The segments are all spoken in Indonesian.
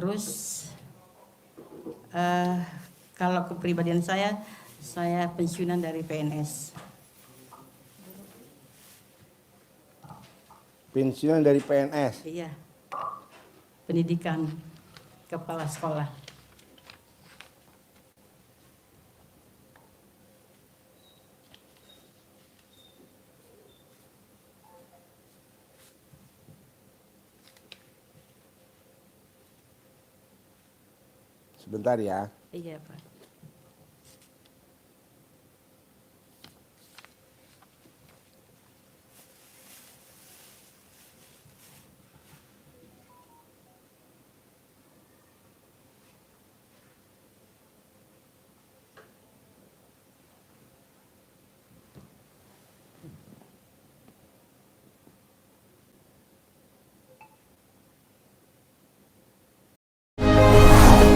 Terus kalau kepribadian saya pensiunan dari PNS. Pensiunan dari PNS? Iya, pendidikan kepala sekolah. Sebentar ya. Iya Pak.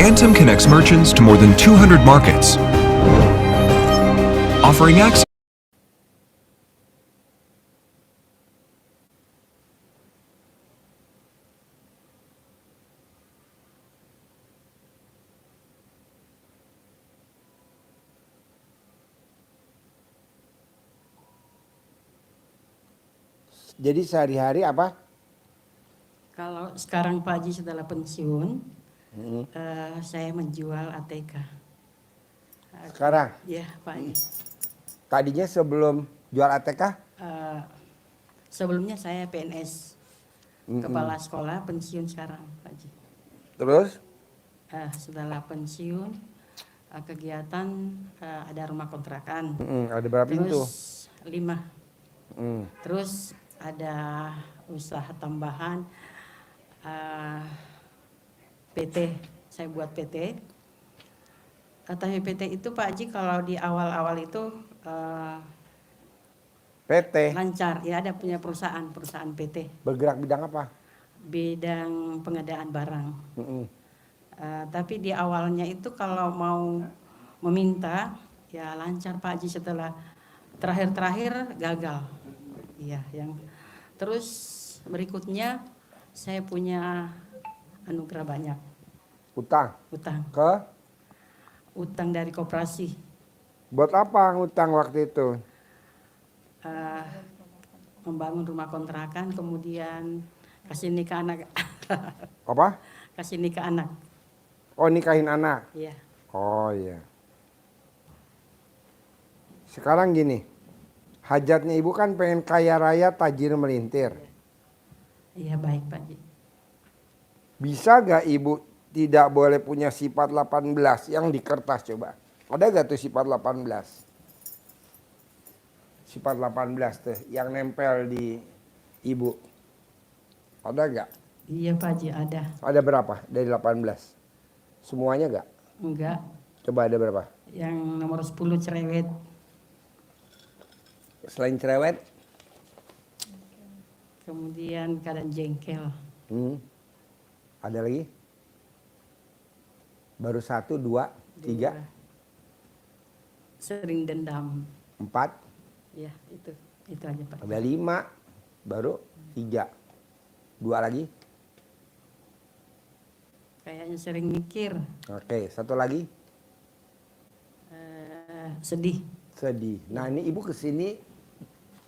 Anthem connects merchants to more than 200 markets, offering access. Jadi sehari-hari apa? Kalau sekarang Pak Haji setelah pensiun, saya menjual ATK. Sekarang? Ya Pak Haji. Tadinya sebelum jual ATK? Sebelumnya saya PNS, kepala sekolah, pensiun sekarang Pak Haji. Terus? Setelah pensiun, kegiatan ada rumah kontrakan. Ada berapa pintu? Terus 5. Terus ada usaha tambahan, PT, saya buat PT. Tapi PT itu Pak Haji kalau di awal-awal itu PT? lancar, ya ada punya perusahaan PT. Bergerak bidang apa? Bidang pengadaan barang. Tapi di awalnya itu kalau mau meminta, ya lancar Pak Haji, setelah terakhir gagal. Iya, terus berikutnya saya punya anugerah banyak. Utang? Ke? Utang dari koperasi. Buat apa ngutang waktu itu? Membangun rumah kontrakan, kemudian kasih nikah anak. Apa? Kasih nikah anak. Oh, nikahin anak? Iya. Oh iya. Sekarang gini, hajatnya ibu kan pengen kaya raya, tajir melintir. Iya baik Pak Haji. Bisa gak ibu tidak boleh punya sifat 18 yang di kertas coba? Ada gak tuh sifat 18? Sifat 18 tuh yang nempel di ibu. Ada gak? Iya Pak Haji, ada. Ada berapa dari 18? Semuanya gak? Enggak. Coba ada berapa? Yang nomor 10 cerewet. Selain cerewet? Kemudian kadang jengkel. Ada lagi? Baru 1, 2, 3? Sering dendam. 4? Ya itu aja Pak. Ada 5, baru 3. 2 lagi? Kayaknya sering mikir. Oke, 1 lagi? Sedih. Sedih. Nah ini ibu kesini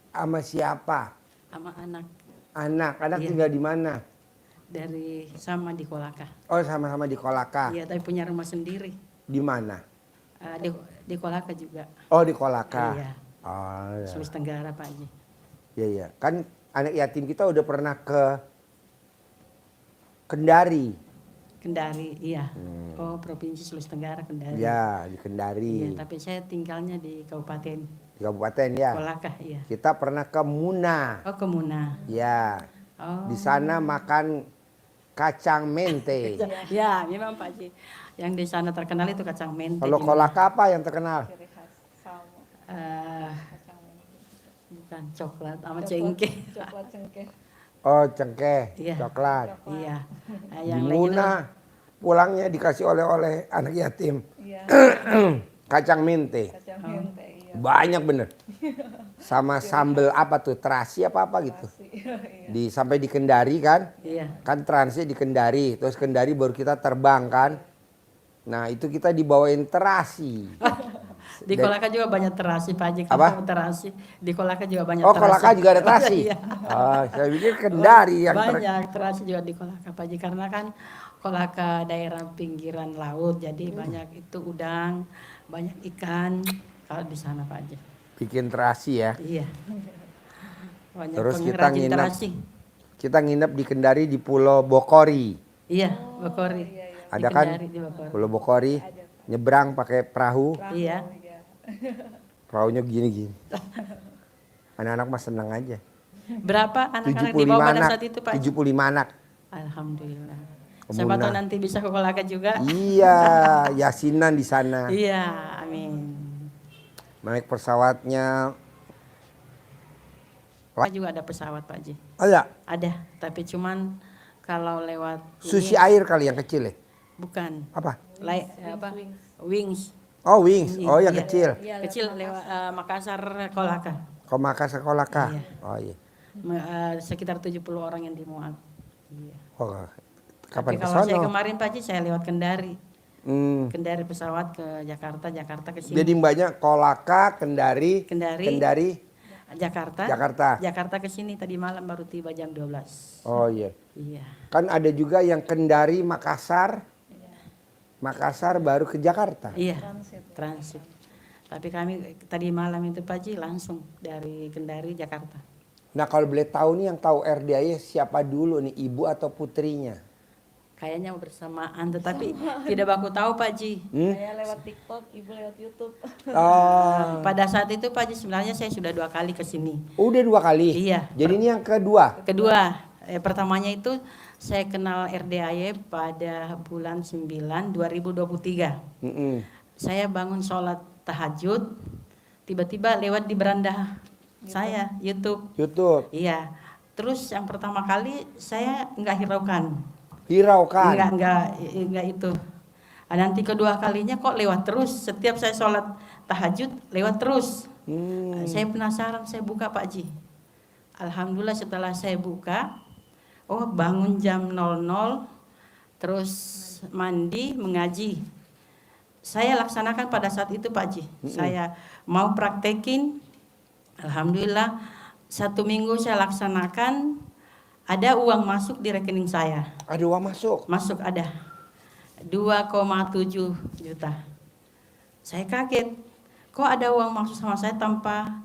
sama siapa? Sama anak. Anak Iya. tinggal di mana? Sama di Kolaka. Oh, sama-sama di Kolaka. Iya, tapi punya rumah sendiri. Di mana? Di Kolaka juga. Oh, di Kolaka. Iya. Oh, ya. Sulawesi Tenggara Pak Haji. Iya. Kan anak yatim kita udah pernah ke Kendari. Kendari, iya. Oh, Provinsi Sulawesi Tenggara, Kendari. Ya, di Kendari. Iya, tapi saya tinggalnya di Kabupaten. Di kabupaten ya. Kolaka, iya. Kita pernah ke Muna. Oh, ke Muna. Ya. Oh. Di sana makan kacang mente. Ya, memang Pak Haji. Yang di sana terkenal itu kacang mente. Kalau Kolaka apa yang terkenal? Bukan coklat sama cengkeh. Coklat cengkeh. Oh, cengkeh, Iya. coklat. Iya. Di Yang Muna pulangnya dikasih oleh-oleh anak yatim. Iya. Kacang mente. Kacang mente. Iya. Banyak bener. Sama sambel apa tuh, terasi apa gitu. Sampai di Kendari kan. Iya. Kan transnya di Kendari. Terus Kendari baru kita terbang kan. Nah itu kita dibawain terasi. Di Kolaka juga banyak terasi Pak Haji. Apa? Terasi. Di Kolaka juga banyak Oh terasi. Kolaka juga ada terasi? Iya. Oh, saya pikir Kendari yang banyak terasi juga di Kolaka Pak Haji. Karena kan Kolaka daerah pinggiran laut. Jadi banyak itu udang, banyak ikan. Kalau di sana Pak Haji. bikin terasi ya. Iya. Banyak Terus kita pengrajin nginep. terasi. Kita nginep di Kendari di Pulau Bokori. Iya, Bokori. Ada Di kan? Kendari, di Bokori. Pulau Bokori. Nyebrang pakai perahu. Iya. Perahunya gini-gini. Anak-anak mah senang aja. Berapa anak-anak 75 dibawa pada anak. saat itu Pak Haji? 75 anak. Alhamdulillah. Kemudian- Siapa tahu nanti bisa ke Kolaka juga. Iya, yasinan di sana. Iya, amin. Naik pesawatnya. Pak juga ada pesawat Pak Haji. Ada Ada, tapi cuman kalau lewat sushi ini, air kali yang kecil ya? bukan. Apa? Apa? Wings. Oh wings. Oh yang Iya. kecil. Kecil lewat Makassar Kolaka. Kau Makassar Kolaka. Iya. Oh iya. Sekitar 70 orang yang dimuat. Iya. Oh, Tapi kapan ke kalau saya sono? kemarin Pak Haji saya lewat Kendari. Hmm. Kendari pesawat ke Jakarta, Jakarta ke sini. Jadi mbaknya Kolaka, Kendari, Kendari. Jakarta. Jakarta. Jakarta ke sini tadi malam baru tiba jam 12. Oh iya. Iya. Kan ada juga yang Kendari, Makassar. Makassar baru ke Jakarta. Iya. Transit. Tapi kami tadi malam itu Pak Haji langsung dari Kendari Jakarta. Nah kalau boleh tahu nih yang tahu RDAY siapa dulu nih, ibu atau putrinya? Kayaknya bersamaan tetapi tidak baku tahu Pak Haji. Saya lewat TikTok, ibu lewat YouTube. Oh, Pada saat itu Pak Haji sebenarnya saya sudah 2 kali ke sini. udah 2 kali? Iya. Jadi ini yang kedua? Kedua, pertamanya itu saya kenal RDAY pada bulan 9 2023. Mm-mm. Saya bangun sholat tahajud, tiba-tiba lewat di beranda saya YouTube. YouTube. Iya. Terus yang pertama kali saya nggak hiraukan. Hiraukan. Enggak itu. Nanti kedua kalinya kok lewat terus. Setiap saya sholat tahajud lewat terus. Saya penasaran, saya buka Pak Haji. Alhamdulillah setelah saya buka, oh bangun jam 00, terus mandi, mengaji. Saya laksanakan pada saat itu Pak Haji. Saya mau praktekin, alhamdulillah 1 minggu saya laksanakan. Ada uang masuk di rekening saya. Ada uang masuk? Masuk ada 2,7 juta. Saya kaget, kok ada uang masuk sama saya tanpa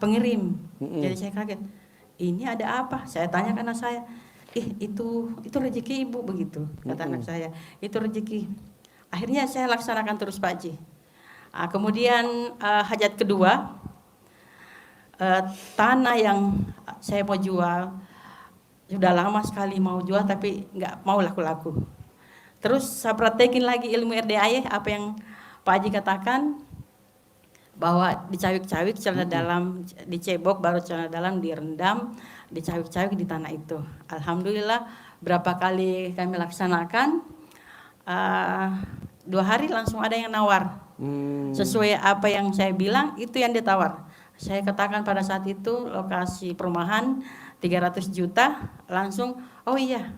pengirim. Jadi saya kaget, ini ada apa? Saya tanya ke anak saya, itu rezeki ibu begitu, kata anak saya, itu rezeki. Akhirnya saya laksanakan terus Pak Haji. Kemudian hajat kedua, tanah yang saya mau jual sudah lama sekali mau jual tapi nggak mau laku-laku. Terus saya praktekin lagi ilmu RDAY apa yang Pak Haji katakan, bahwa dicawik-cawik celana dalam, dicebok baru celana dalam direndam, dicawik-cawik di tanah itu. Alhamdulillah berapa kali kami laksanakan, 2 hari langsung ada yang nawar. Sesuai apa yang saya bilang itu yang ditawar. Saya katakan pada saat itu lokasi perumahan 300 juta, langsung oh iya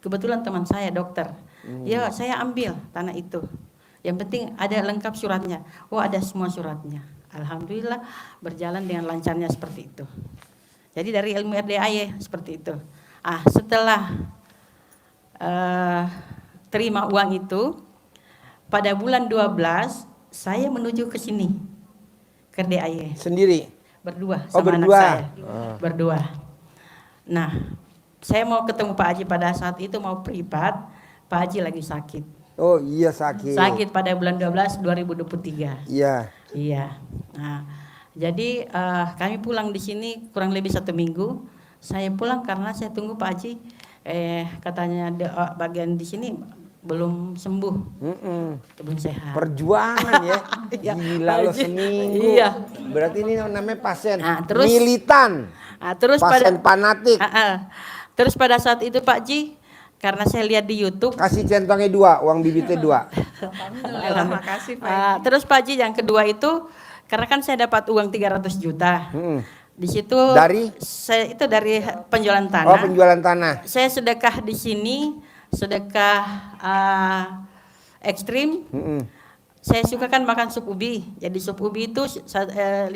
kebetulan teman saya dokter, ya saya ambil tanah itu, yang penting ada lengkap suratnya. Oh ada semua suratnya. Alhamdulillah berjalan dengan lancarnya seperti itu. Jadi dari ilmu RDAY seperti itu. Setelah terima uang itu, pada bulan 12 saya menuju ke sini, ke RDAY. Sendiri? Berdua Oh, sama berdua. anak saya. Berdua. Nah, saya mau ketemu Pak Haji pada saat itu mau privat, Pak Haji lagi sakit. Oh iya sakit. Sakit pada bulan 12 2023. Iya. Iya. Nah, jadi kami pulang di sini kurang lebih 1 minggu. Saya pulang karena saya tunggu Pak Haji. Katanya bagian di sini belum sembuh, belum sehat. Perjuangan ya. Iya. Gila lo seminggu. Iya. Berarti ini namanya pasien Terus militan. Terus pasien fanatik. Terus pada saat itu Pak Haji karena saya lihat di YouTube. Kasih centongnya 2, uang bibitnya 2. Alhamdulillah, makasih Pak. Terus Pak Haji yang kedua itu karena kan saya dapat uang 300 juta. Di situ Dari? saya itu dari penjualan tanah. Oh, penjualan tanah. Saya sedekah di sini, sedekah ekstrim. Saya suka kan makan sup ubi. Jadi sup ubi itu 15.000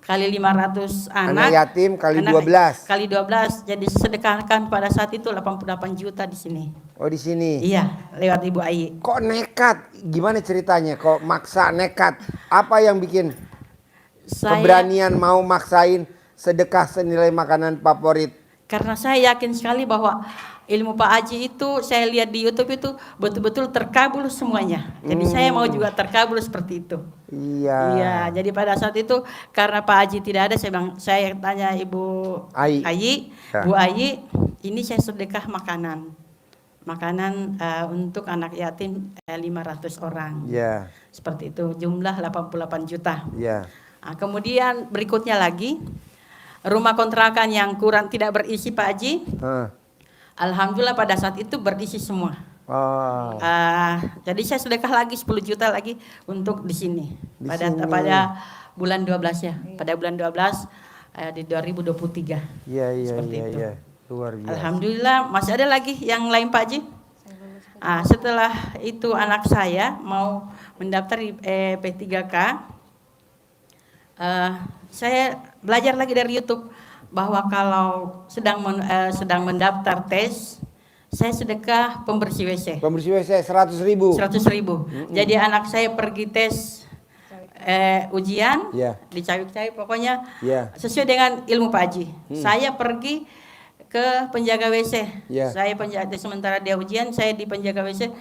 kali 500 Anak yatim kali 12. Kali 12. Jadi sedekahkan pada saat itu 88 juta di sini. Oh, di sini. Iya, lewat Ibu Ai. Kok nekat? Gimana ceritanya? Kok maksa nekat? Apa yang bikin keberanian mau maksain sedekah senilai makanan favorit? Karena saya yakin sekali bahwa ilmu Pak Haji itu saya lihat di YouTube itu betul-betul terkabul semuanya. Jadi saya mau juga terkabul seperti itu. Iya. Iya, jadi pada saat itu karena Pak Haji tidak ada, saya tanya Ibu Ai. Ya. Bu Ai, ini saya sedekah makanan untuk anak yatim 500 orang. Iya. Seperti itu, jumlah 88 juta. Iya. Nah, kemudian berikutnya lagi rumah kontrakan yang kurang tidak berisi Pak Haji. Alhamdulillah pada saat itu berisi semua. Oh. Jadi saya sedekah lagi 10 juta lagi untuk di sini. Pada bulan 12 ya. Pada bulan 12 di 2023. Iya. Seperti itu. Iya. Luar biasa. Alhamdulillah masih ada lagi yang lain Pak Haji. Setelah itu anak saya mau mendaftar di P3K. Saya belajar lagi dari YouTube bahwa kalau sedang mendaftar tes, saya sedekah pembersih WC. Pembersih WC 100.000. 100.000. Jadi anak saya pergi tes ujian di cawik-cawik pokoknya sesuai dengan ilmu Pak Haji. Saya pergi ke penjaga WC. Saya penjaga sementara dia ujian, saya di penjaga WC.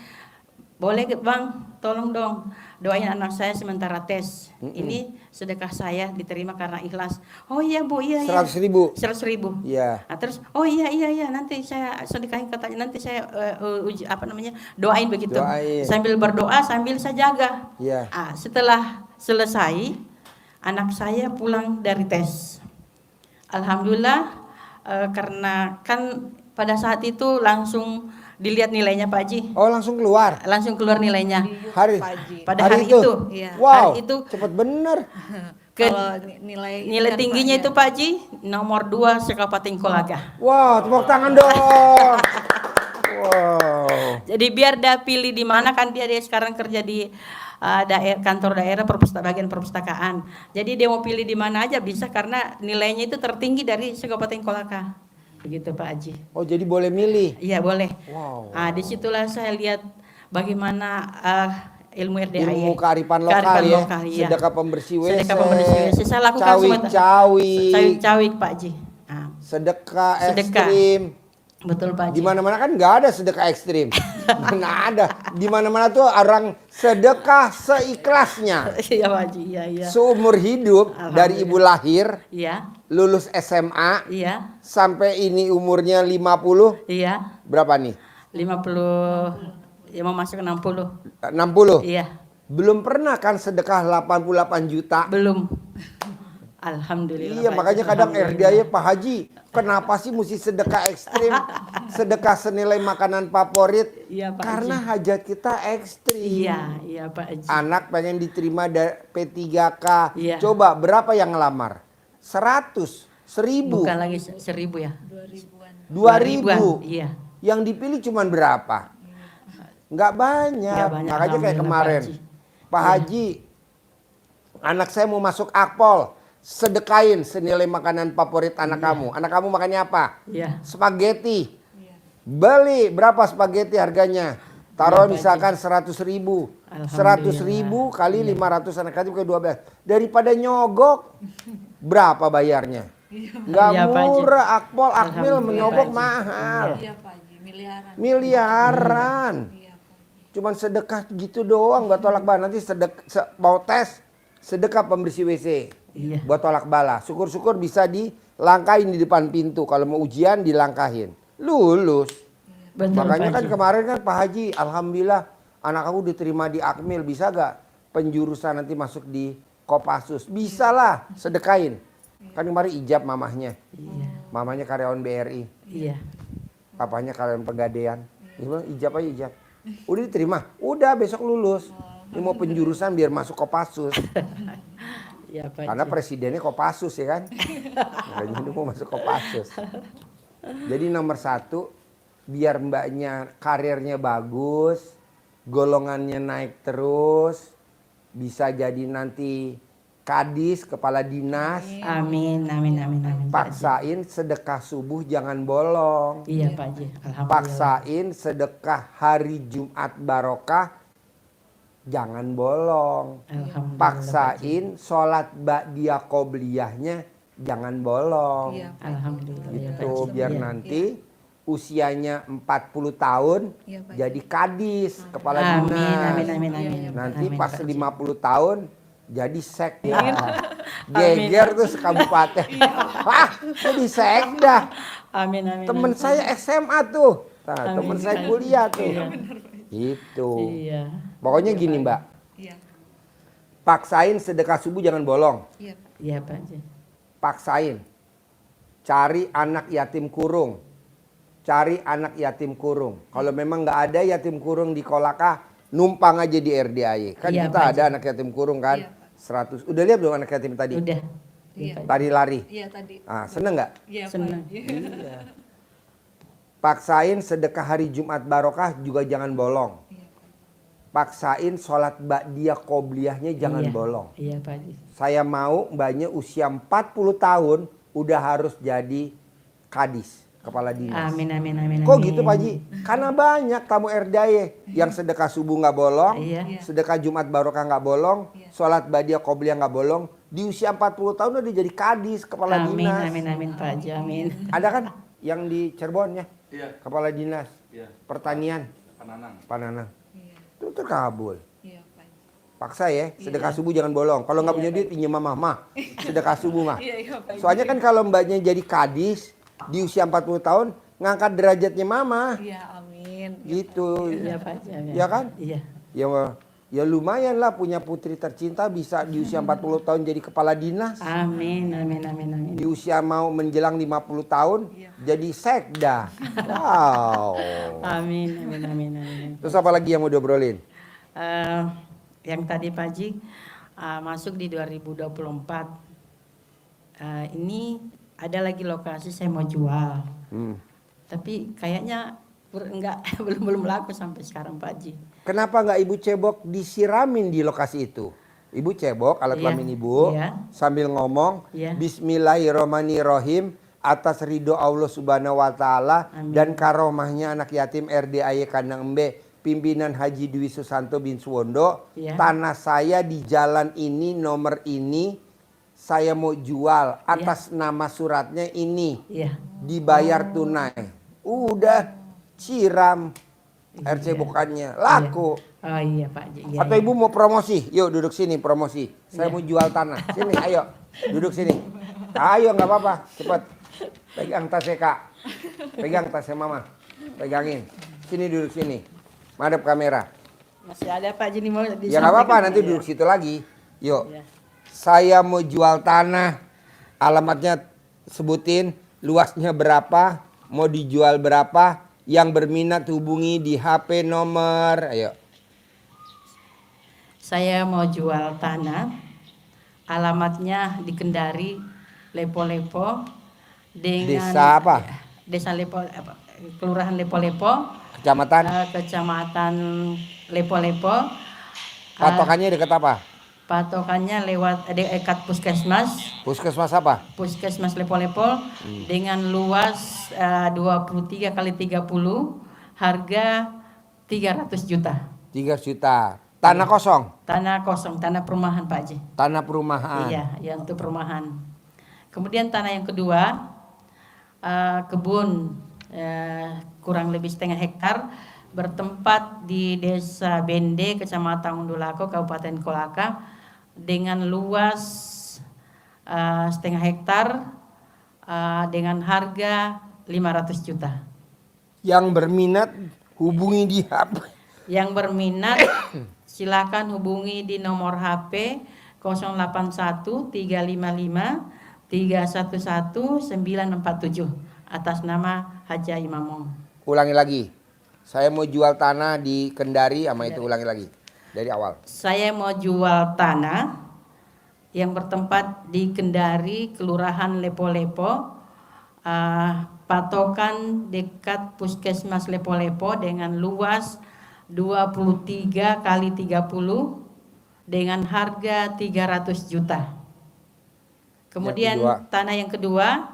Boleh Bang, tolong dong doain anak saya sementara tes. Ini sedekah saya diterima karena ikhlas. Oh iya Bu, iya. 100.000. 100.000. Iya. Nah, terus oh iya nanti saya sedekahin katanya, nanti saya doain begitu. Sambil berdoa sambil saya jaga. Iya. Setelah selesai anak saya pulang dari tes. Alhamdulillah karena kan pada saat itu langsung dilihat nilainya Pak Haji. Oh, langsung keluar. Langsung keluar nilainya. Pada hari itu. Iya. Wow. Hari itu cepet bener. Kalau nilai tingginya itu Pak Haji nomor 2 sekabupaten Kolaga. Wow, tepuk tangan dong. Wow. Jadi biar dia pilih di mana kan dia sekarang kerja di kantor daerah bagian perpustakaan. Jadi dia mau pilih di mana aja bisa karena nilainya itu tertinggi dari sekabupaten Kolaka. Begitu Pak Haji. Oh, jadi boleh milih. Iya boleh. Wow. Disitulah saya lihat bagaimana ilmu RDAI. Ilmu kearifan lokal ya. Sedekah pembersih WC. Sedekah pembersih WC. Saya lakukan cawik Pak Haji. Sedekah ekstrim. Betul Pak Haji. Di mana-mana kan nggak ada sedekah ekstrim. Mana ada. Di mana-mana tuh orang sedekah seikhlasnya. Iya Pak Haji, iya. Seumur hidup dari ibu lahir. Iya. Lulus SMA. Iya. Sampai ini umurnya 50. Iya. Berapa nih? 50. Ya mau masuk 60. 60. Iya. Belum pernah kan sedekah 88 juta? Belum. Alhamdulillah. Iya, makanya kadang RDAI Pak Haji, kenapa sih mesti sedekah ekstrim? Sedekah senilai makanan favorit? Iya, Pak Karena hajat kita ekstrim. Iya Pak Haji. Anak pengen diterima P3K. Iya. Coba berapa yang ngelamar? 100, 1000. Bukan lagi 1000 ya. 2000. Iya. Yang dipilih cuman berapa? Nggak banyak. Makanya kayak kemarin. Pak Haji, anak saya mau masuk Akpol. Sedekain senilai makanan favorit anak kamu. Anak kamu makannya apa? Iya. Spaghetti. Beli berapa spaghetti harganya? Taruh misalkan 100.000. 100.000 kali 500 anak yatim ke 12. Daripada nyogok, berapa bayarnya? Nggak murah. Akpol, Akmil menyogok mahal. Iya Pak Haji, Miliaran. Cuman sedekah gitu doang, gak tolak bala. Nanti mau tes, sedekah pembersih WC. Iya. Buat tolak bala. Syukur-syukur bisa dilangkahin di depan pintu. Kalau mau ujian dilangkahin. Lulus. Betul, Makanya Pak kan Haji. kemarin kan Pak Haji, alhamdulillah anak aku diterima di Akmil. Bisa gak penjurusan nanti masuk di Kopassus? Bisa lah, sedekain. Kan kemarin ijab mamahnya. Iya. Mamahnya karyawan BRI. Iya. Papanya kalian pegadaian. Gimana? Ijab aja ijab. Udah diterima? Udah besok lulus. Ini mau penjurusan biar masuk Kopassus. Ya, Pak Karena Haji. presidennya Kopassus ya kan. Makanya ini mau masuk Kopassus. Jadi nomor 1, biar mbaknya karirnya bagus, golongannya naik terus, bisa jadi nanti kadis, kepala dinas. Amin, amin, amin, amin. Pak Haji. Paksain sedekah subuh jangan bolong. Iya Pak Haji, alhamdulillah. Paksain sedekah hari Jumat barokah jangan bolong. Alhamdulillah, Pak Haji. Paksain sholat ba'diyah qobliyahnya jangan bolong. Iya, Pak. Alhamdulillah ya Pak Itu Haji. biar Iya. nanti usianya 40 tahun Iya, Pak. jadi kadis, kepala Amin, dinas. amin, amin, amin. Nanti Amin, pas Pak Haji. 50 tahun jadi sekda. Geger tuh sekabupaten. Wah, jadi sekda. Amin, amin. Temen amin. saya SMA tuh. Nah, Amin. temen saya kuliah tuh. Gitu. Iya. Pokoknya gini Mbak, Iya. paksain sedekah subuh jangan bolong. Iya, Pak. Iya Pak Haji. Paksain. Cari anak yatim kurung. Cari anak yatim kurung. Kalau memang nggak ada yatim kurung di Kolaka, numpang aja di RDAY. Kan Iya, kita Pak ada anak yatim kurung kan. Iya, Pak. 100. Udah lihat belum anak yatim tadi? Udah. Iya. Pak Haji. Tadi lari. Iya tadi. Ah, seneng nggak? Iya, Pak. Senang. Iya. Paksain sedekah hari Jumat barokah juga jangan bolong. Iya, Pak. Paksain sholat ba'diyah qobliyahnya jangan Iya. bolong. Iya Pak Haji. Saya mau mbaknya usia 40 tahun udah harus jadi kadis, kepala dinas. Amin, amin, amin. Kok amin. gitu Pak Haji? Karena banyak tamu RDAY yang sedekah subuh nggak bolong, Iya. sedekah Jumat barokah nggak bolong, sholat ba'diyah qobliyah nggak bolong. Di usia 40 tahun udah jadi kadis, kepala Amin, dinas. amin, amin Pak Haji. Amin. Ada kan yang di Cirebon ya? Iya, Kepala dinas iya. pertanian, Pananang. Pananang. Iya. Itu terkabul. Iya, Pak. Paksa ya, sedekah subuh jangan bolong. Kalau nggak punya duit pinjam mama, sedekah subuh mah. Iya, iya, Pak. Soalnya kan kalau mbaknya jadi kadis di usia 40 tahun, ngangkat derajatnya mama. Iya, amin. Gitu. Iya Pak Haji. Amin. Iya kan? Iya. Ya lumayan lah punya putri tercinta bisa di usia 40 tahun jadi kepala dinas. Amin, amin, amin, amin. Di usia mau menjelang 50 tahun Iya. jadi sekda. Wow. Amin, amin, amin, amin. Terus apa lagi yang mau diobrolin? Yang tadi Pak Haji masuk di 2024. Ini ada lagi lokasi saya mau jual. Tapi kayaknya enggak belum laku sampai sekarang Pak Haji. Kenapa nggak ibu cebok disiramin di lokasi itu? Ibu cebok alat Iya, kelamin ibu iya. sambil ngomong Iya. Bismillahirrahmanirrahim atas ridho Allah Subhanahu wa taala Amin. dan karomahnya anak yatim RDAY Kandang Embe pimpinan Haji Dwi Susanto bin Suwondo. Iya. Tanah saya di jalan ini nomor ini saya mau jual atas nama suratnya ini Iya. dibayar tunai. Udah siram air cebokannya laku. Oh iya Pak Haji. Iya, Atau iya. ibu mau promosi? Yuk duduk sini promosi. Saya Iya. mau jual tanah. Sini ayo. Duduk sini. Ayo nggak apa-apa. Cepat. Pegang tasnya kak. Pegang tasnya mama. Pegangin. Sini duduk sini. Madep kamera. Masih ada Pak Haji nih mau disampaikan. Ya nggak apa-apa nanti Iya. duduk situ lagi. Yuk. Iya. Saya mau jual tanah. Alamatnya sebutin. Luasnya berapa. Mau dijual berapa. Yang berminat hubungi di HP nomor. Ayo. Saya mau jual tanah. Alamatnya di Kendari, Lepo-Lepo dengan Desa apa? Desa Lepo Kelurahan Lepo-Lepo, Kecamatan. Kecamatan Lepo-Lepo. Patokannya dekat apa? Patokannya lewat dekat Puskesmas, Puskesmas apa? Puskesmas Lepo-Lepo dengan luas 23 kali 30, harga 300 juta. 3 juta. Tanah kosong. Tanah kosong, tanah perumahan Pak Haji. Tanah perumahan. Iya, ya untuk perumahan. Kemudian tanah yang kedua, kebun kurang lebih setengah hektar bertempat di Desa Bende, Kecamatan Undulako, Kabupaten Kolaka dengan luas setengah hektar dengan harga 500 juta. Yang berminat hubungi di HP. Yang berminat silakan hubungi di nomor HP 081 355 311 947 atas nama Haja Imamong. Ulangi lagi. Saya mau jual tanah di Kendari sama itu, ulangi lagi. Dari awal. Saya mau jual tanah yang bertempat di Kendari, Kelurahan Lepo-Lepo, patokan dekat Puskesmas Lepo-Lepo dengan luas 23 kali 30 dengan harga 300 juta. Kemudian tanah yang kedua,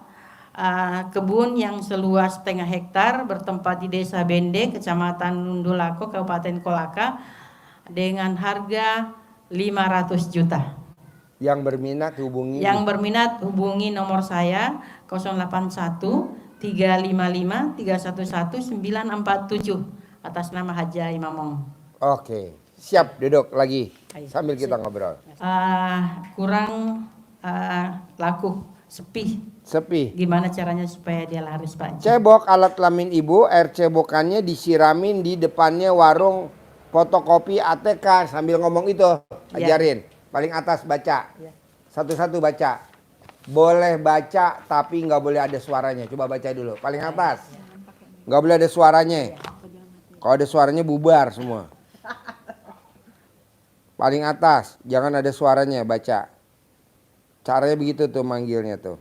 kebun yang seluas setengah hektar bertempat di Desa Bende, Kecamatan Nundulako, Kabupaten Kolaka dengan harga 500 juta. Yang berminat hubungi. Yang berminat hubungi nomor saya 081 355 311 947 atas nama Haja Imamong. Oke, siap, duduk lagi sambil kita ngobrol. Kurang laku, sepi. Gimana caranya supaya dia laris, Pak? Cebok alat kelamin ibu, air cebokannya disiramin di depannya warung fotokopi ATK sambil ngomong itu, ajarin. Paling atas baca, satu-satu baca. Boleh baca tapi nggak boleh ada suaranya. Coba baca dulu, paling atas. Nggak boleh ada suaranya. Kalau ada suaranya bubar semua. Paling atas, jangan ada suaranya, baca. Caranya begitu tuh manggilnya tuh.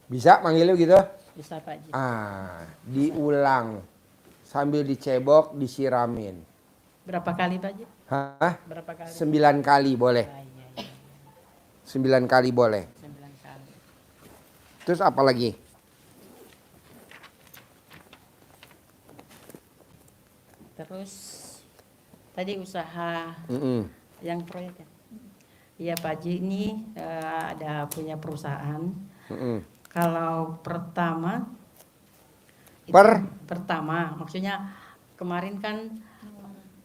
Bisa manggilnya gitu? Bisa, Pak Ji. Diulang sambil dicebok, disiramin. Berapa kali, Pak Ji? Hah? Berapa kali? 9 kali boleh. 9 kali boleh. 9 kali. Terus apa lagi? Terus tadi usaha yang proyek ya. Iya, Pak Ji, ini ada punya perusahaan. Kalau pertama, maksudnya kemarin kan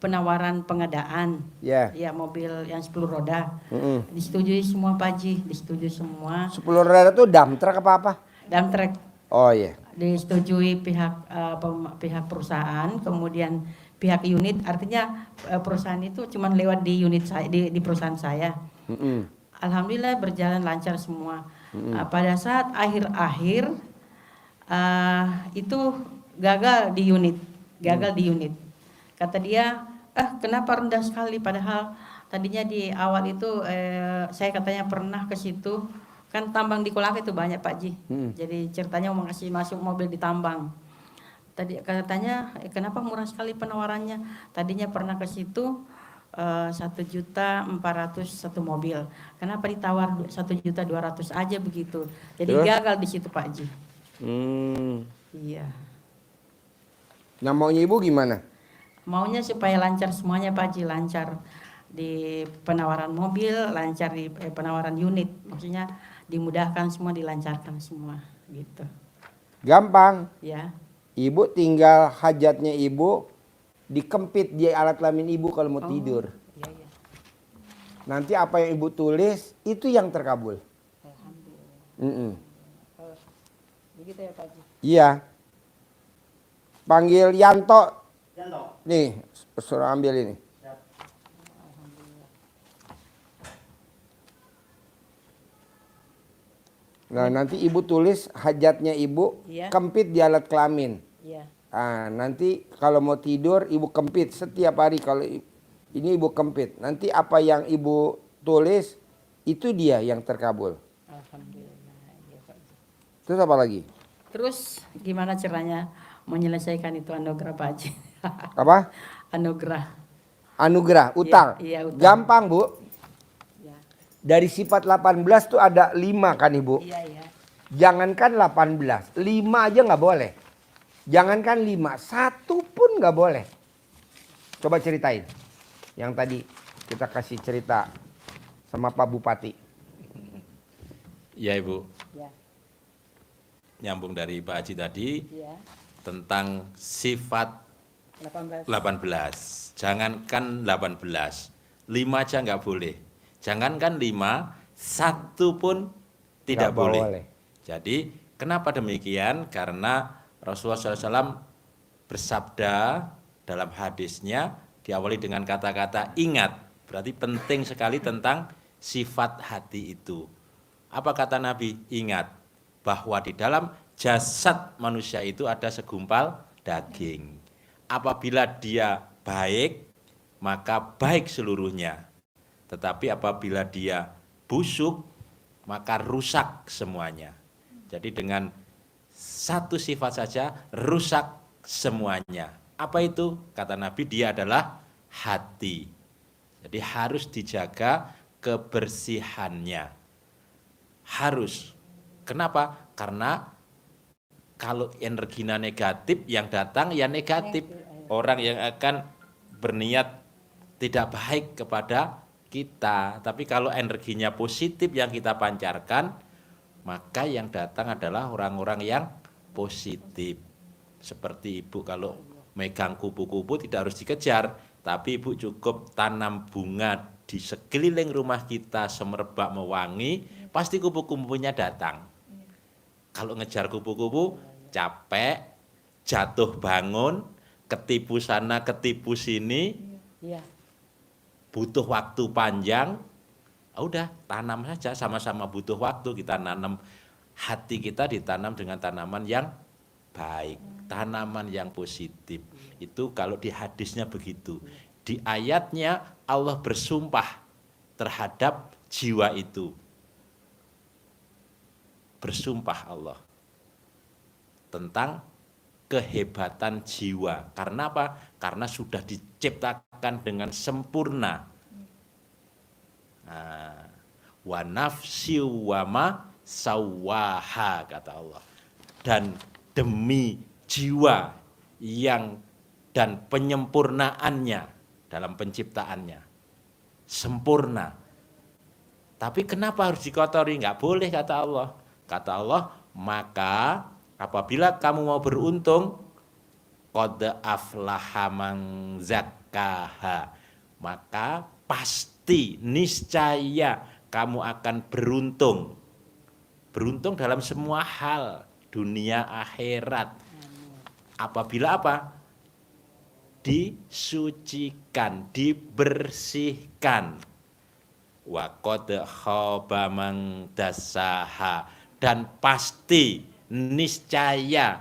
penawaran pengadaan, ya mobil yang 10 roda, disetujui semua, Pak Ji, disetujui semua. 10 roda itu dump truck apa? Dump truck. Oh iya. Disetujui pihak perusahaan, kemudian pihak unit, artinya perusahaan itu cuma lewat di unit saya, di perusahaan saya. Alhamdulillah berjalan lancar semua. Pada saat akhir-akhir itu gagal di unit. Kata dia, kenapa rendah sekali, padahal tadinya di awal itu saya katanya pernah ke situ, kan tambang di Kolaka itu banyak, Pak Ji. Jadi ceritanya mau ngasih masuk mobil di tambang. Tadi katanya kenapa murah sekali penawarannya, tadinya pernah ke situ 1.400.000 satu mobil. Kenapa ditawar 1.200.000 aja begitu? Jadi gagal di situ, Pak Ji. Iya. Nah, maunya ibu gimana? Maunya supaya lancar semuanya, Pak Ji, lancar di penawaran mobil, lancar di penawaran unit. Maksudnya dimudahkan semua, dilancarkan semua gitu. Gampang. Ya. Ibu tinggal hajatnya ibu dikempit di alat kelamin ibu kalau mau tidur. Iya. Nanti apa yang ibu tulis itu yang terkabul. Alhamdulillah. Begitu ya, Pak Ji. Iya. Panggil Yanto. Nih, suruh ambil ini. Nah, nanti ibu tulis hajatnya ibu, kempit di alat kelamin. Iya. Nanti kalau mau tidur ibu kempit setiap hari, kalau ini ibu kempit. Nanti apa yang ibu tulis itu dia yang terkabul. Alhamdulillah. Ya, Pak. Terus apa lagi? Terus gimana caranya menyelesaikan itu anugerah, Pak Haji? Apa? Anugerah, utang. Iya, utang. Gampang, Bu. Ya. Dari sifat 18 tuh ada 5 kan, Ibu? Iya. Jangankan 18, 5 aja nggak boleh. Jangankan 5, 1 pun nggak boleh. Coba ceritain. Yang tadi kita kasih cerita sama Pak Bupati. Ya, Ibu. Ya. Nyambung dari Pak Haji tadi Ya. tentang sifat 18. Jangankan 18, 5 aja nggak boleh. Jangankan 5, 1 pun tidak Nggak boleh. boleh. Jadi kenapa demikian? Karena Rasulullah SAW bersabda dalam hadisnya diawali dengan kata-kata ingat. Berarti penting sekali tentang sifat hati itu. Apa kata Nabi? Ingat bahwa di dalam jasad manusia itu ada segumpal daging. Apabila dia baik, maka baik seluruhnya. Tetapi apabila dia busuk, maka rusak semuanya. Jadi dengan satu sifat saja rusak semuanya. Apa itu? Kata Nabi, dia adalah hati. Jadi harus dijaga kebersihannya. Harus. Kenapa? Karena kalau energinya negatif, yang datang ya negatif. Orang yang akan berniat tidak baik kepada kita. Tapi kalau energinya positif yang kita pancarkan, maka yang datang adalah orang-orang yang positif. Seperti ibu kalau megang kupu-kupu tidak harus dikejar, tapi ibu cukup tanam bunga di sekeliling rumah kita semerbak mewangi, pasti kupu-kupunya datang. Kalau ngejar kupu-kupu capek, jatuh bangun, ketipu sana, ketipu sini, butuh waktu panjang. Udah tanam saja, sama-sama butuh waktu. Kita nanam, hati kita ditanam dengan tanaman yang baik, tanaman yang positif. Itu kalau di hadisnya begitu. Di ayatnya Allah bersumpah terhadap jiwa itu. Bersumpah Allah tentang kehebatan jiwa. Karena apa? Karena sudah diciptakan dengan sempurna. Wa nafsi wa ma sawaha, kata Allah. Dan demi jiwa yang dan penyempurnaannya dalam penciptaannya. Sempurna. Tapi kenapa harus dikotori? Enggak boleh, kata Allah. Kata Allah, maka apabila kamu mau beruntung, qad aflaha man zakkaha, maka pasti niscaya kamu akan beruntung. Beruntung dalam semua hal, dunia akhirat. Apabila apa? Disucikan, dibersihkan. Wa qad khaba man dassaha, dan pasti niscaya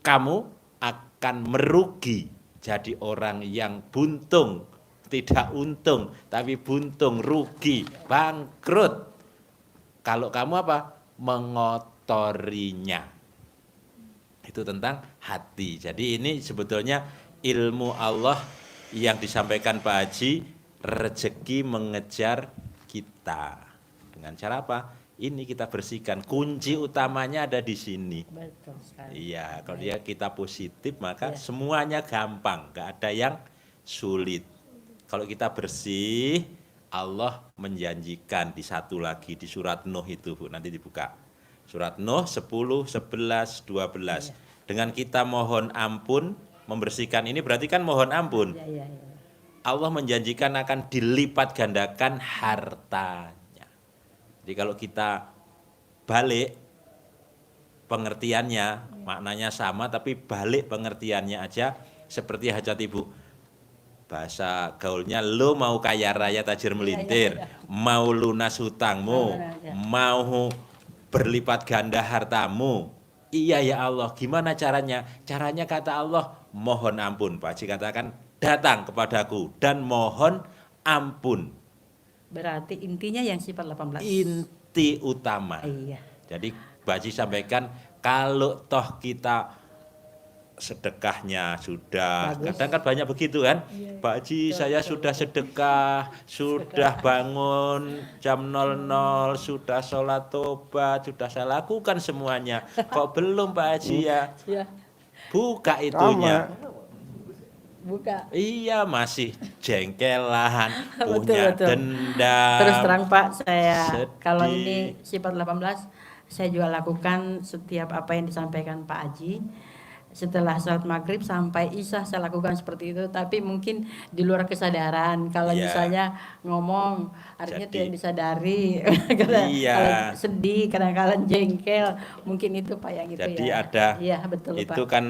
kamu akan merugi, jadi orang yang buntung, tidak untung, tapi buntung, rugi, bangkrut. Kalau kamu apa? Mengotorinya. Itu tentang hati. Jadi ini sebetulnya ilmu Allah yang disampaikan Pak Haji, rezeki mengejar kita. Dengan cara apa? Ini kita bersihkan. Kunci utamanya ada di sini. Betul sekali. Iya, kalau dia kita positif maka semuanya gampang, nggak ada yang sulit. Kalau kita bersih, Allah menjanjikan di satu lagi di surat Nuh itu, Bu, nanti dibuka. Surat Nuh 10, 11, 12. Dengan kita mohon ampun, membersihkan ini berarti kan mohon ampun. Allah menjanjikan akan dilipat gandakan hartanya. Jadi kalau kita balik pengertiannya, maknanya sama tapi balik pengertiannya aja seperti hajat ibu. Bahasa gaulnya, lo mau kaya raya tajir melintir, mau lunas hutangmu, mau berlipat ganda hartamu. Iya ya Allah, gimana caranya? Caranya kata Allah, mohon ampun. Pak Haji katakan, datang kepadaku dan mohon ampun. Berarti intinya yang sifat 18. Inti utama. Iya. Jadi Pak Haji sampaikan, kalau toh kita sedekahnya sudah, Bagus. kadang kan banyak begitu kan, Pak Haji saya sudah sedekah, sudah bangun jam 00, sudah sholat tobat, sudah saya lakukan semuanya, kok belum Pak Haji ya? Ya, Buka itunya. buka. Iya, masih jengkelan, punya Betul. dendam. Terus terang Pak, saya sedih. kalau ini sifat 18 saya juga lakukan setiap apa yang disampaikan Pak Haji. setelah sholat maghrib sampai isya saya lakukan seperti itu, tapi mungkin di luar kesadaran. Kalau Iya. misalnya ngomong artinya Jadi- tidak disadari. Iya. Kalau sedih, kadang-kadang jengkel, mungkin itu Pak yang itu Jadi ya. ada Iya, betul itu Pak. kan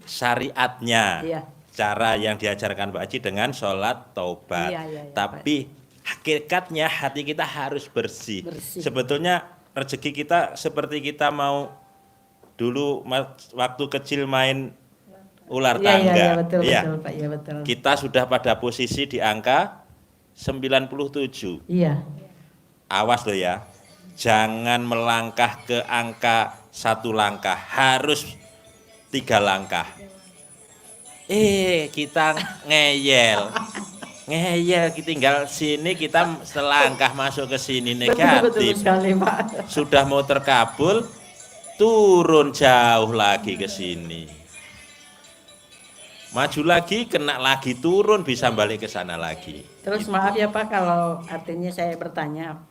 syariatnya, Iya. cara yang diajarkan Pak Haji dengan sholat taubat. Iya, iya, iya, Tapi hakikatnya hati kita harus bersih. Bersih. Sebetulnya rezeki kita seperti kita mau dulu waktu kecil main ular Iya, tangga. iya, betul, Iya. betul Pak, iya betul. Kita sudah pada posisi di angka 97. Iya, Awas loh ya, jangan melangkah ke angka 1 langkah, harus 3 langkah. Kita ngeyel, kita tinggal sini, kita selangkah masuk ke sini betul negatif. sekali Pak. Sudah mau terkabul, turun jauh lagi ke sini. Maju lagi, kena lagi, turun, bisa balik ke sana lagi. Terus maaf ya Pak kalau artinya saya bertanya,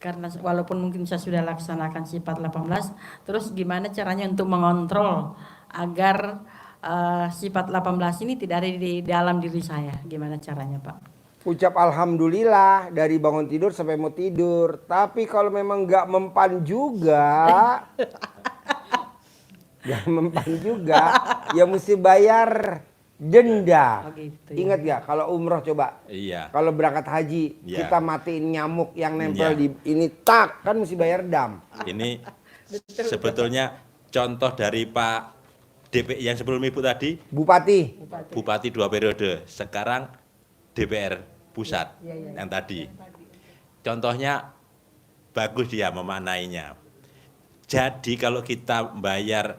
karena walaupun mungkin saya sudah laksanakan sifat 18, terus gimana caranya untuk mengontrol agar sifat 18 ini tidak ada di dalam diri saya? Gimana caranya Pak? Ucap alhamdulillah dari bangun tidur sampai mau tidur. Tapi kalau memang nggak mempan juga, nggak mempan juga, ya mesti bayar denda. Oh gitu, ya. Ingat ya kalau umroh coba, Iya. kalau berangkat haji Iya. kita matiin nyamuk yang nempel Iya. di ini tak kan mesti bayar dam. Ini sebetulnya contoh dari Pak DP yang sebelum Ibu tadi, Bupati, Bupati 2 periode, sekarang DPR pusat yang tadi. Contohnya bagus dia memaknainya. Jadi kalau kita bayar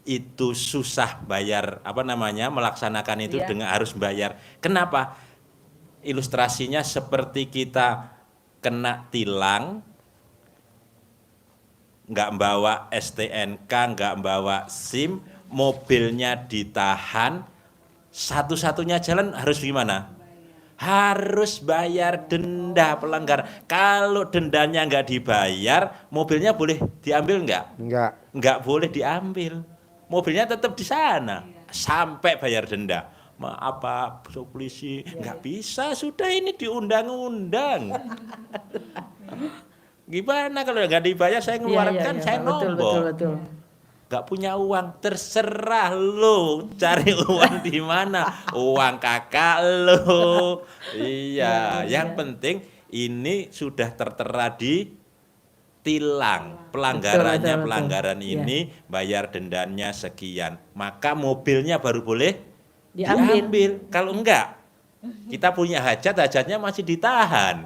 itu susah bayar melaksanakan itu Iya. dengan harus bayar. Kenapa? Ilustrasinya seperti kita kena tilang, nggak bawa STNK, nggak bawa SIM, mobilnya ditahan, satu-satunya jalan harus gimana? Harus bayar denda pelanggar. Kalau dendanya nggak dibayar, mobilnya boleh diambil nggak? enggak. Nggak boleh diambil. Mobilnya tetap di sana sampai bayar denda. Maaf Pak, polisi nggak bisa, sudah ini di undang-undang. Gimana kalau nggak dibayar saya ngeluarkan, saya Pak. Betul, nombok. betul. Nggak punya uang, terserah lo cari uang di mana, uang kakak lo. Iya, yang penting ini sudah tertera di tilang pelanggarannya, betul. pelanggaran Iya. ini bayar dendanya sekian, maka mobilnya baru boleh Diambil. Kalau enggak, kita punya hajat, hajatnya masih ditahan.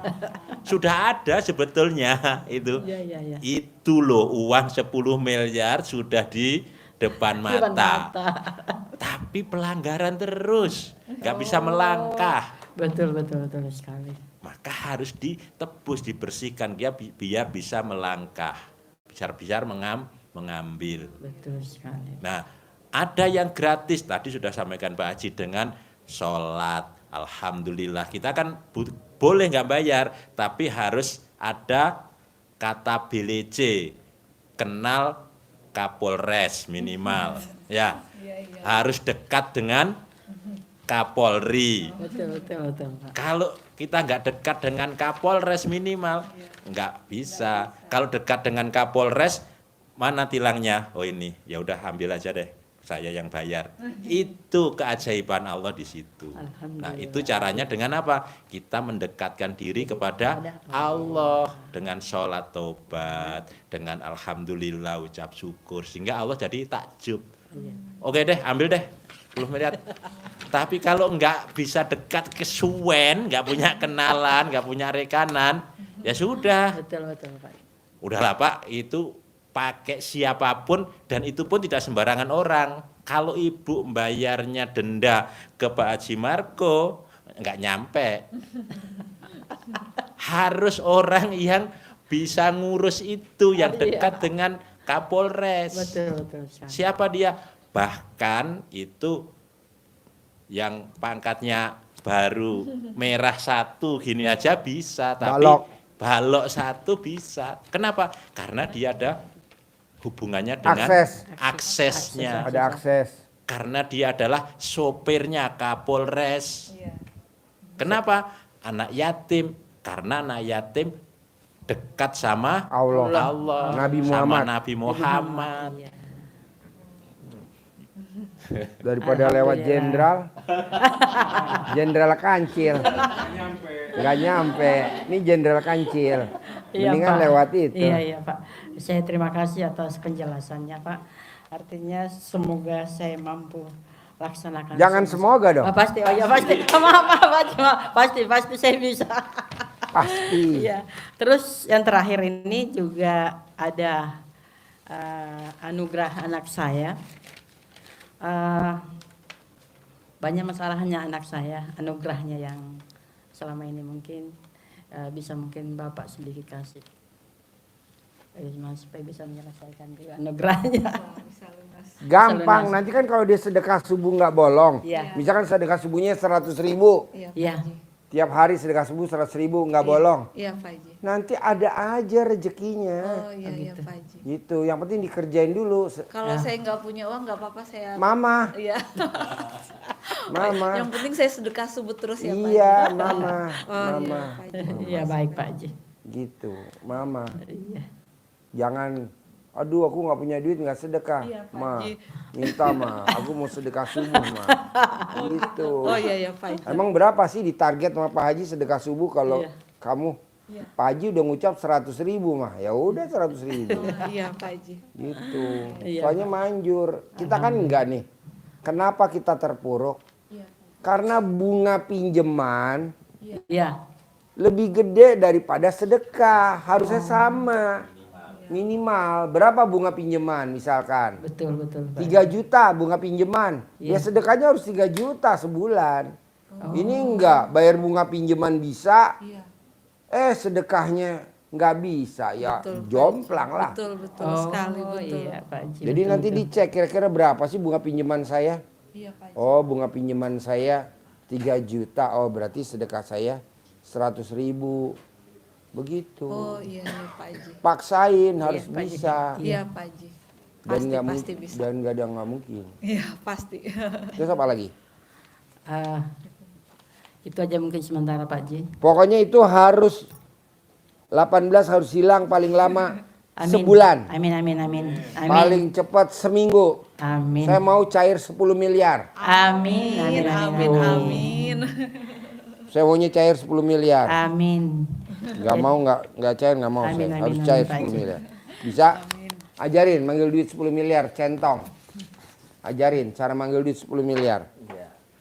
Sudah ada sebetulnya itu. Iya, iya, iya. Itu loh uang 10 miliar sudah di depan Depan mata. mata. Tapi pelanggaran terus, nggak bisa melangkah. Betul sekali. Maka harus ditebus, dibersihkan biar bisa melangkah, biar mengambil. Betul sekali. Nah, ada yang gratis, tadi sudah sampaikan Pak Haji dengan sholat. Alhamdulillah, kita kan boleh nggak bayar, tapi harus ada kata BLC, kenal Kapolres minimal. Ya, harus dekat dengan Kapolri. Betul Pak. Kalau kita nggak dekat dengan Kapolres minimal, nggak bisa. Kalau dekat dengan Kapolres, mana tilangnya? Oh ini, ya udah ambil aja deh, saya yang bayar. Itu keajaiban Allah di situ. Nah itu caranya dengan apa? Kita mendekatkan diri kepada Allah dengan sholat taubat, dengan alhamdulillah ucap syukur, sehingga Allah jadi takjub. Oke deh, ambil deh 10 miliar. Tapi kalau nggak bisa dekat kesuwen, nggak punya kenalan, nggak punya rekanan, ya sudah. Betul Pak. Udahlah Pak, itu pakai siapapun dan itu pun tidak sembarangan orang. Kalau Ibu membayarnya denda ke Pak Haji Marko, nggak nyampe. Harus orang yang bisa ngurus itu, yang dekat dengan Kapolres. Betul sekali. Siapa dia? Bahkan itu yang pangkatnya baru merah 1 gini aja bisa, tapi balok 1 bisa. Kenapa? Karena dia ada hubungannya dengan aksesnya. Ada akses. Karena dia adalah sopirnya Kapolres. Kenapa? Anak yatim. Karena anak yatim dekat sama Allah. Nabi sama Muhammad. Nabi Muhammad. Iya. Daripada lewat jenderal. Jenderal kancil. Nggak nyampe. Ini jenderal kancil. Iya, Mendingan Pak. lewat itu. Iya Pak. Saya terima kasih atas penjelasannya Pak. Artinya semoga saya mampu laksanakan. Jangan semoga dong. Pasti, oh ya pasti. Maaf, pasti saya bisa. Pasti. Iya. Terus yang terakhir ini juga ada anugerah anak saya. Banyak masalahnya anak saya, anugerahnya yang selama ini mungkin bisa mungkin Bapak sedikit kasih. Supaya bisa menyelesaikan juga anugerahnya. Gampang, nanti kan kalau dia sedekah subuh nggak bolong. Iya. Misalkan sedekah subuhnya 100.000. Iya. Tiap hari sedekah subuh 100.000 nggak bolong. Iya Pak Haji. Nanti ada aja rezekinya. Oh iya Pak Haji. Gitu, yang penting dikerjain dulu. Kalau saya nggak punya uang nggak apa-apa saya. Mama, Iya. mama. Yang penting saya sedekah subuh terus ya Pak Haji. Iya, mama, Oh, mama. Iya, Pak Haji. Iya baik Pak Haji. Gitu, mama. Iya. Jangan, aduh aku nggak punya duit nggak sedekah. Iya, Pak Ma, Haji. minta ma, aku mau sedekah subuh ma. Gitu. Oh iya Pak Haji. Emang berapa sih ditarget sama Pak Haji sedekah subuh kalau Iya. kamu? Iya. Pak Haji udah ngucap 100.000 mah, ya udah 100.000. Oh, iya Pak Haji. Gitu. Iya. Soalnya manjur. Kita kan enggak nih. Kenapa kita terpuruk? Iya. Karena bunga pinjaman Iya. lebih gede daripada sedekah. Harusnya sama. Minimal. Berapa bunga pinjaman misalkan? Betul Pak. 3 juta bunga pinjaman. Iya. Ya sedekahnya harus 3 juta sebulan. Ini enggak, bayar bunga pinjaman bisa. Iya. Sedekahnya nggak bisa. Ya Betul, Pak jomplang Haji. lah. Betul sekali betul. Iya Pak Haji. Jadi betul, nanti betul. dicek kira-kira berapa sih bunga pinjaman saya. Iya Pak Haji. Oh bunga pinjaman saya 3 juta. Oh berarti sedekah saya 100.000. Begitu. Oh iya Pak Haji. Paksain harus Pak Haji. bisa. Iya Pak Haji. Dan Pasti nggak pasti mungkin. bisa. Dan nggak ada nggak mungkin. Iya pasti. Terus apa lagi? Ah, itu aja mungkin sementara Pak Haji. Pokoknya itu harus 18 harus hilang paling lama Amin. sebulan. Amin. Paling cepat seminggu. Amin. Saya mau cair 10 miliar. Amin. Amin. Saya maunya cair 10 miliar. Amin. Nggak mau nggak cair nggak mau Amin, saya. amin, Harus amin, cair Pak 10 Haji. miliar. Bisa? Ajarin manggil duit 10 miliar centong. Ajarin cara manggil duit 10 miliar.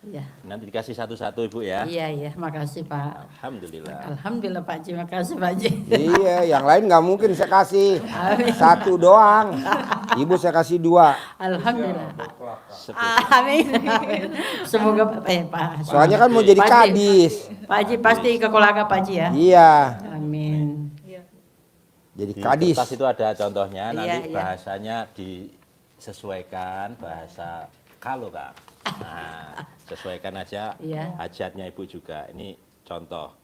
Iya. Nanti dikasih satu-satu Ibu ya. Iya, makasih Pak. Alhamdulillah. Alhamdulillah Pak Haji, makasih Pak Haji. Iya, yang lain nggak mungkin saya kasih. Satu doang. Ibu saya kasih 2. Alhamdulillah. Amin. Semoga Pak. Soalnya kan mau jadi Pak Haji. kadis. Pak Haji pasti ke Kolaka Pak Haji ya. Iya, Amin. jadi Di kadis. kertas itu ada contohnya, Iya, nanti iya. bahasanya disesuaikan bahasa kalau Kak. Nah, sesuaikan aja Iya. hajatnya Ibu juga. Ini contoh.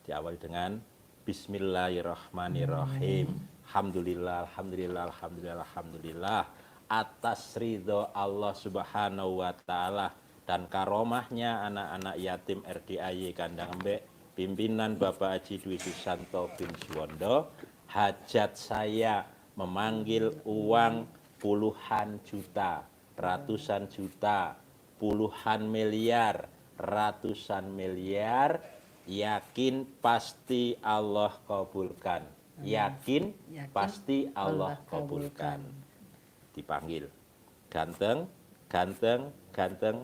Diawali dengan Bismillahirrahmanirrahim. Alhamdulillah, alhamdulillah, alhamdulillah, alhamdulillah. Atas ridho Allah Subhanahu wa taala dan karomahnya anak-anak yatim RDAY Kandang Embek, pimpinan Bapak Haji Dwi Susanto bin Suwondo, hajat saya memanggil uang puluhan juta, ratusan juta, puluhan miliar, ratusan miliar, yakin pasti Allah kabulkan. Yakin pasti Allah kabulkan. Dipanggil. Ganteng, ganteng, ganteng,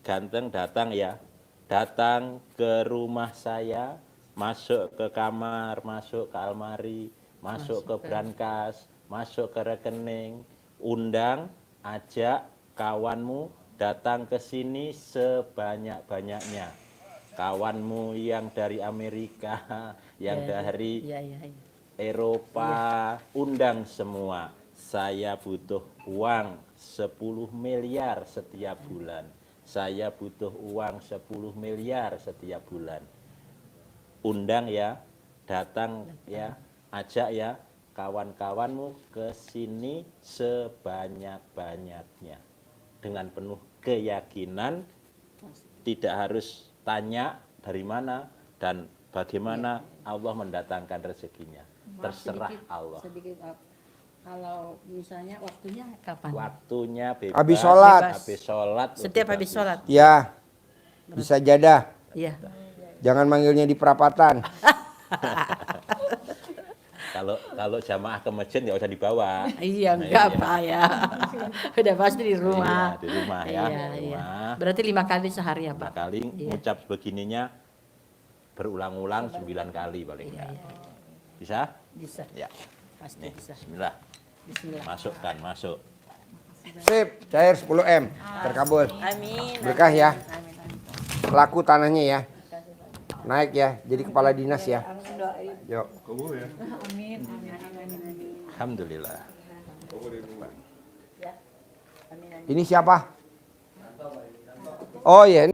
ganteng datang ya. Datang ke rumah saya, masuk ke kamar, masuk ke almari, masuk ke brankas, masuk ke rekening, undang, ajak kawanmu datang ke sini sebanyak-banyaknya. Kawanmu yang dari Amerika, yang dari Iya. Eropa, undang semua. Saya butuh uang 10 miliar setiap bulan. Saya butuh uang 10 miliar setiap bulan. Undang ya, datang ya, ajak ya. kawan-kawanmu ke sini sebanyak-banyaknya dengan penuh keyakinan, tidak harus tanya dari mana dan bagaimana Allah mendatangkan rezekinya. Terserah Allah. Sedikit, kalau misalnya waktunya kapan? Waktunya bebas. Habis sholat. Habis sholat. Setiap lebih habis bagus. sholat. Ya, bisa jadah. Iya. Jangan manggilnya di perapatan. Kalau jamaah ke masjid nggak usah dibawa. Iya, Nah, enggak iya. Pak ya. Udah pasti di rumah. Iya, di rumah ya. Iya, Di iya. rumah. Berarti 5 kali sehari ya, Nah, Pak? kali Iya. ngucap begininya berulang-ulang 9 kali paling Iya, enggak. iya. Bisa? Bisa. Ya. Pasti Nih, bisa. bismillah. Bismillah. Masukkan, masuk. Sip, cair 10M. Terkabul. Amin. Berkah ya. Amin, amin. Laku tanahnya ya. Naik ya, jadi kepala dinas ya. Yuk. Alhamdulillah. Ini siapa? Oh ya.